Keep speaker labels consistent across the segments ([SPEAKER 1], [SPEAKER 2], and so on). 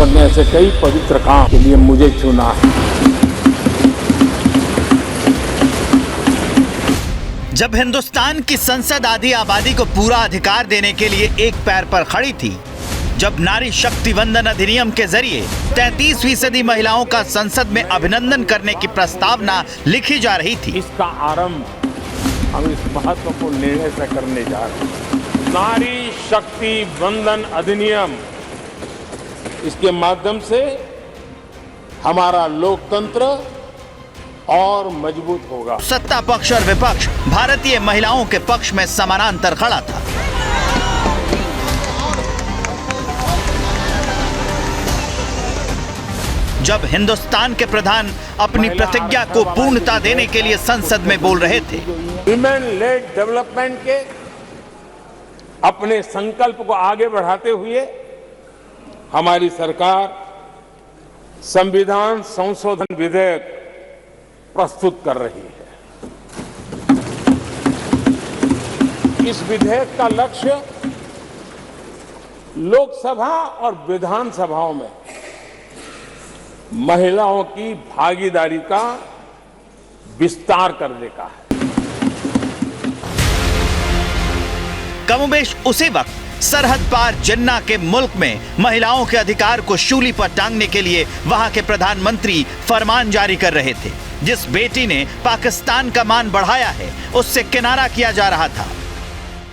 [SPEAKER 1] ईश्वर ने ऐसे कई पवित्र काम के लिए मुझे चुना है।
[SPEAKER 2] जब हिंदुस्तान की संसद आधी आबादी को पूरा अधिकार देने के लिए एक पैर पर खड़ी थी, जब नारी शक्ति वंदन अधिनियम के जरिए 33% महिलाओं का संसद में अभिनंदन करने की प्रस्तावना लिखी जा रही थी,
[SPEAKER 1] इसका आरंभ हम इस महत्वपूर्ण निर्णय से करने जा रहे हैं। नारी शक्ति वंदन अधिनियम, इसके माध्यम से हमारा लोकतंत्र और मजबूत होगा।
[SPEAKER 2] सत्ता पक्ष और विपक्ष भारतीय महिलाओं के पक्ष में समानांतर खड़ा था। जब हिंदुस्तान के प्रधान अपनी प्रतिज्ञा को पूर्णता देने के लिए संसद में बोल रहे थे,
[SPEAKER 1] विमेन लेड डेवलपमेंट के अपने संकल्प को आगे बढ़ाते हुए हमारी सरकार संविधान संशोधन विधेयक प्रस्तुत कर रही है। इस विधेयक का लक्ष्य लोकसभा और विधानसभाओं में महिलाओं की भागीदारी का विस्तार करने का है।
[SPEAKER 2] कमोबेश उसी वक्त सरहद पार जिन्ना के मुल्क में महिलाओं के अधिकार को शूली पर टांगने के लिए वहां के प्रधानमंत्री फरमान जारी कर रहे थे। जिस बेटी ने पाकिस्तान का मान बढ़ाया है, उससे किनारा किया जा रहा था।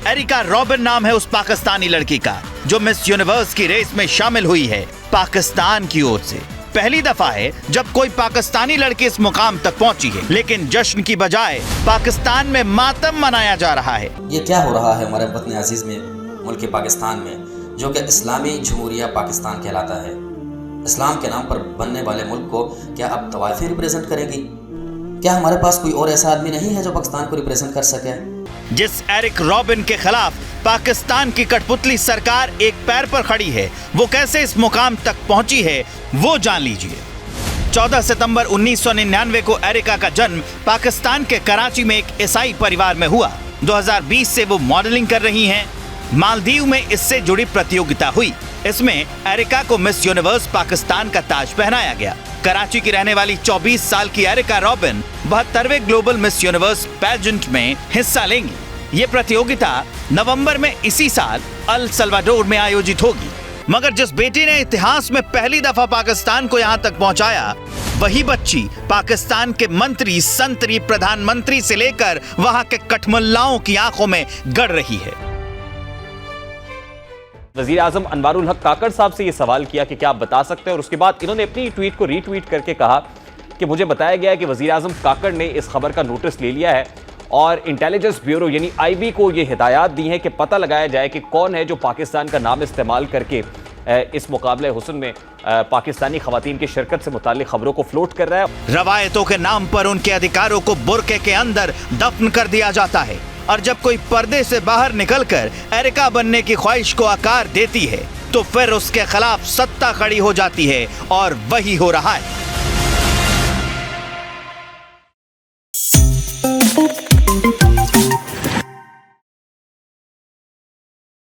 [SPEAKER 2] एरिका रॉबिन नाम है उस पाकिस्तानी लड़की का जो मिस यूनिवर्स की रेस में शामिल हुई है पाकिस्तान की ओर से। पहली दफा है जब कोई पाकिस्तानी लड़की इस मुकाम तक पहुंची है, लेकिन जश्न की बजाय पाकिस्तान में मातम मनाया जा रहा है।
[SPEAKER 3] ये क्या हो रहा है हमारे वतन अजीज में, मुल्क पाकिस्तान में, जो कि इस्लामी जमहूरिया पाकिस्तान कहलाता है। इस्लाम के नाम पर बनने वाले मुल्क को क्या अब तवाइफें रिप्रेजेंट करेगी? क्या हमारे पास कोई और ऐसा आदमी नहीं है जो पाकिस्तान को रिप्रेजेंट कर सके?
[SPEAKER 2] जिस एरिक रॉबिन के खिलाफ पाकिस्तान की कठपुतली सरकार एक पैर पर खड़ी है, वो कैसे इस मुकाम तक पहुंची है वो जान लीजिए। 14 सितंबर 1999 को एरिका का जन्म पाकिस्तान के कराची में एक ईसाई परिवार में हुआ। 2020 से वो मॉडलिंग कर रही हैं। मालदीव में इससे जुड़ी प्रतियोगिता हुई। इसमें एरिका को मिस यूनिवर्स पाकिस्तान का ताज पहनाया गया। कराची की रहने वाली 24 साल की एरिका रॉबिन 72वें ग्लोबल मिस यूनिवर्स पेजेंट में हिस्सा लेंगी। ये प्रतियोगिता नवंबर में इसी साल अल सल्वाडोर में आयोजित होगी। मगर जिस बेटी ने इतिहास में पहली दफा पाकिस्तान को यहाँ तक पहुँचाया, वही बच्ची पाकिस्तान के मंत्री, संतरी, प्रधानमंत्री से लेकर वहाँ के कठमुल्लाओं की आंखों में गड़ रही है।
[SPEAKER 4] वज़ीर आज़म अनवारुल हक काकड़ साहब से ये सवाल किया कि क्या आप बता सकते हैं, और उसके बाद इन्होंने अपनी ट्वीट को रीट्वीट करके कहा कि मुझे बताया गया है कि वज़ीर आज़म काकड़ ने इस खबर का नोटिस ले लिया है और इंटेलिजेंस ब्यूरो यानी IB को ये हिदायत दी है कि पता लगाया जाए कि कौन है जो पाकिस्तान का नाम इस्तेमाल करके इस मुकाबले हुस्न में पाकिस्तानी खवातीन की शिरकत से मुताल्लिक खबरों को फ्लोट कर रहा है।
[SPEAKER 2] रवायतों के नाम पर उनके अधिकारों को बुरके के अंदर दफन कर दिया जाता है, और जब कोई पर्दे से बाहर निकलकर एरिका बनने की ख्वाहिश को आकार देती है तो फिर उसके खिलाफ सत्ता खड़ी हो जाती है, और वही हो रहा है।